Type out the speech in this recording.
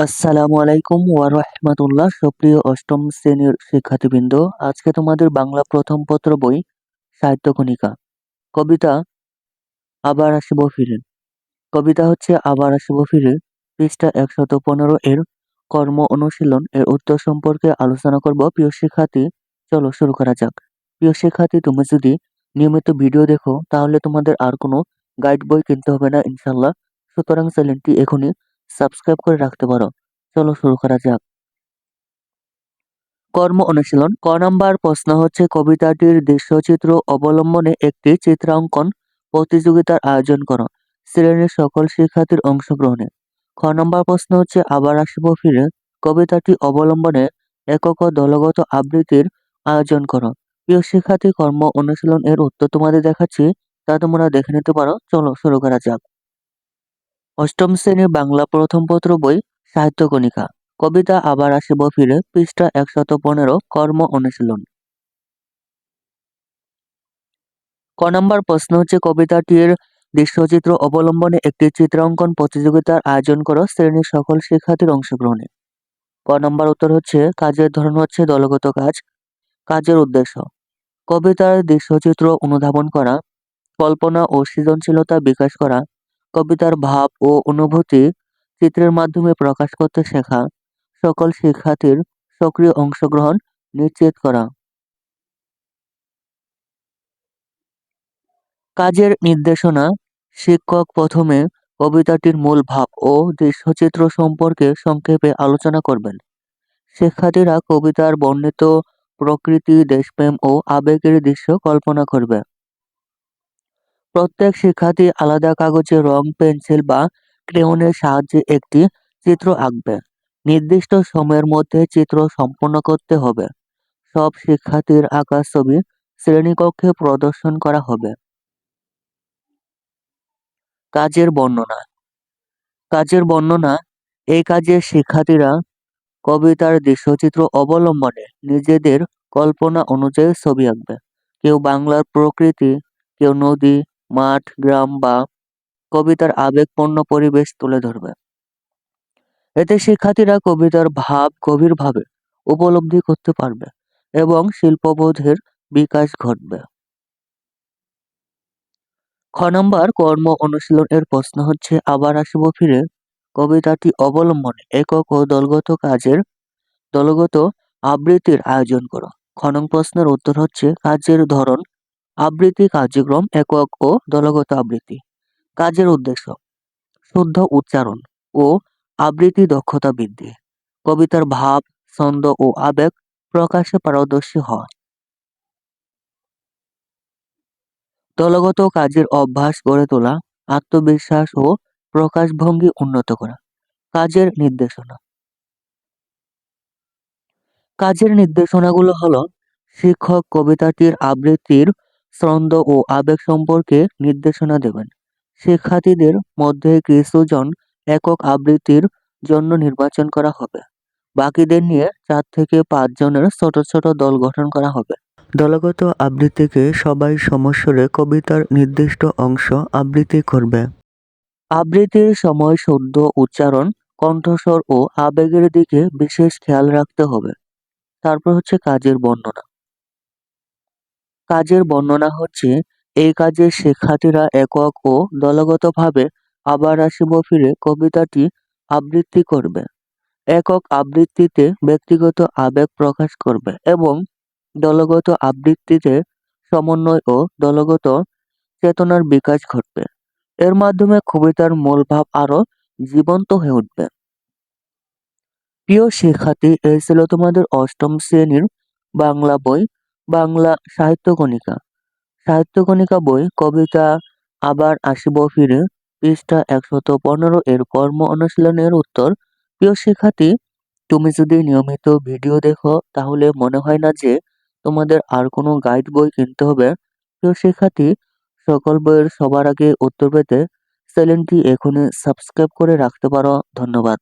আসসালামু আলাইকুম ওয়া রাহমাতুল্লাহ। সুপ্রিয় অষ্টম শ্রেণীর শিক্ষার্থীবৃন্দ, আজকে তোমাদের বাংলা প্রথম পত্র বই সাহিত্য কণিকা কবিতা আবার আসিব ফিরে। কবিতা হচ্ছে আবার আসিব ফিরে, পৃষ্ঠা 115 এর কর্ম অনুশীলন এর উত্তর সম্পর্কে আলোচনা করব। প্রিয় শিক্ষার্থী, চলো শুরু করা যাক। প্রিয় শিক্ষার্থী, তুমি যদি নিয়মিত ভিডিও দেখো তাহলে তোমাদের আর কোনো গাইড বই কিনতে হবে না ইনশাল্লাহ। সুতরাং চ্যানেলটি এখনই সাবস্ক্রাইব করে রাখতে পারো। চলো শুরু করা যাক। কর্ম অনুশীলন। ক নাম্বার প্রশ্ন হচ্ছে, কবিতাটির দৃশ্যচিত্র অবলম্বনে একটি চিত্রাঙ্কন প্রতিযোগিতার আয়োজন করো শ্রেণীর সকল শিক্ষার্থীর অংশগ্রহণে। খ নম্বর প্রশ্ন হচ্ছে, আবার আসিব ফিরে কবিতাটি অবলম্বনে একক ও দলগত আবৃত্তির আয়োজন করো। প্রিয় শিক্ষার্থী, কর্ম অনুশীলন এর উত্তর তোমাদের দেখাচ্ছি, তা তোমরা দেখে নিতে পারো। চলো শুরু করা যাক। অষ্টম শ্রেণীর বাংলা প্রথম পত্র বই সাহিত্য কণিকা কবিতা আবার আসিব ফিরে, পৃষ্ঠা 115 কর্ম অনুশীলন। ক নম্বর প্রশ্ন হচ্ছে, কবিতাটির দৃশ্যচিত্র অবলম্বনে একটি চিত্রাঙ্কন প্রতিযোগিতার আয়োজন করো শ্রেণীর সকল শিক্ষার্থীর অংশগ্রহণে। ক নম্বর উত্তর হচ্ছে, কাজের ধরন হচ্ছে দলগত কাজ। কাজের উদ্দেশ্য, কবিতার দৃশ্যচিত্র অনুধাবন করা, কল্পনা ও সৃজনশীলতা বিকাশ করা, কবিতার ভাব ও অনুভূতি চিত্রের মাধ্যমে প্রকাশ করতে শেখা, সকল শিক্ষার্থীর সক্রিয় অংশগ্রহণ নিশ্চিত করা। কাজের নির্দেশনা, শিক্ষক প্রথমে কবিতাটির মূল ভাব ও দৃশ্যচিত্র সম্পর্কে সংক্ষেপে আলোচনা করবেন। শিক্ষার্থীরা কবিতার বর্ণিত প্রকৃতি, দেশপ্রেম ও আবেগের দৃশ্য কল্পনা করবে। প্রত্যেক শিক্ষার্থী আলাদা কাগজে রং, পেন্সিল বা ক্রেয়নের সাহায্যে একটি চিত্র আঁকবে। নির্দিষ্ট সময়ের মধ্যে চিত্র সম্পন্ন করতে হবে। সব শিক্ষার্থীর আঁকা ছবি শ্রেণীকক্ষে প্রদর্শন করা হবে। কাজের বর্ণনা। কাজের বর্ণনা, এই কাজে শিক্ষার্থীরা কবিতার দৃশ্যচিত্র অবলম্বনে নিজেদের কল্পনা অনুযায়ী ছবি আঁকবে। কেউ বাংলার প্রকৃতি, কেউ নদী, মাঠ, গ্রাম বা কবিতার আবেগপূর্ণ পরিবেশ তুলে ধরবে। এতে শিক্ষার্থীরা কবিতার ভাব গভীরভাবে উপলব্ধি করতে পারবে এবং শিল্পবোধের বিকাশ ঘটবে। খ নম্বর কর্ম অনুশীলন এর প্রশ্ন হচ্ছে, আবার আসিব ফিরে কবিতাটি অবলম্বনে একক ও দলগত আবৃত্তির আয়োজন করো। খ নং প্রশ্নের উত্তর হচ্ছে, কাজের ধরন, আবৃত্তি কার্যক্রম, একক ও দলগত আবৃত্তি। কাজের উদ্দেশ্য, শুদ্ধ উচ্চারণ ও আবৃত্তি দক্ষতা বৃদ্ধি, কবিতার ভাব, ছন্দ ও আবেগ প্রকাশে পারদর্শী হওয়া। দলগত কাজের অভ্যাস গড়ে তোলা, আত্মবিশ্বাস ও প্রকাশভঙ্গি উন্নত করা। কাজের নির্দেশনা। কাজের নির্দেশনাগুলো হলো, শিক্ষক কবিতাটির আবৃত্তির ছন্দ ও আবেগ সম্পর্কে নির্দেশনা দেবেন। শিক্ষার্থীদের মধ্যে কিছুজন একক আবৃত্তির জন্য নির্বাচন করা হবে। বাকিদের নিয়ে 4 থেকে 5 জনের ছোট ছোট দল গঠন করা হবে। দলগত আবৃত্তিকে সবাই সমস্বরে কবিতার নির্দিষ্ট অংশ আবৃত্তি করবে। আবৃত্তির সময় শুদ্ধ উচ্চারণ, কণ্ঠস্বর ও আবেগের দিকে বিশেষ খেয়াল রাখতে হবে। তারপর হচ্ছে কাজের বর্ণনা। কাজের বর্ণনা হচ্ছে, এই কাজে শিক্ষার্থীরা একক ও দলগতভাবে আবার আসিব ফিরে কবিতাটি আবৃত্তি করবে। একক আবৃত্তিতে ব্যক্তিগত আবেগ প্রকাশ করবে এবং দলগত আবৃত্তিতে সমন্বয় ও দলগত চেতনার বিকাশ ঘটবে। এর মাধ্যমে কবিতার মূল ভাব আরো জীবন্ত হয়ে উঠবে। প্রিয় শিক্ষার্থী, এই ছিল তোমাদের অষ্টম শ্রেণীর বাংলা বই বাংলা সাহিত্য কণিকা বই কবিতা আবার আসিব ফিরে, পৃষ্ঠা 115 এর কর্ম অনুশীলনের উত্তর। প্রিয় শিক্ষার্থী, তুমি যদি নিয়মিত ভিডিও দেখো তাহলে মনে হয় না যে তোমাদের আর কোনো গাইড বই কিনতে হবে। প্রিয় শিক্ষার্থী, সকল বইয়ের সবার আগে উত্তর পেতে চ্যানেলটি এখনই সাবস্ক্রাইব করে রাখতে পারো। ধন্যবাদ।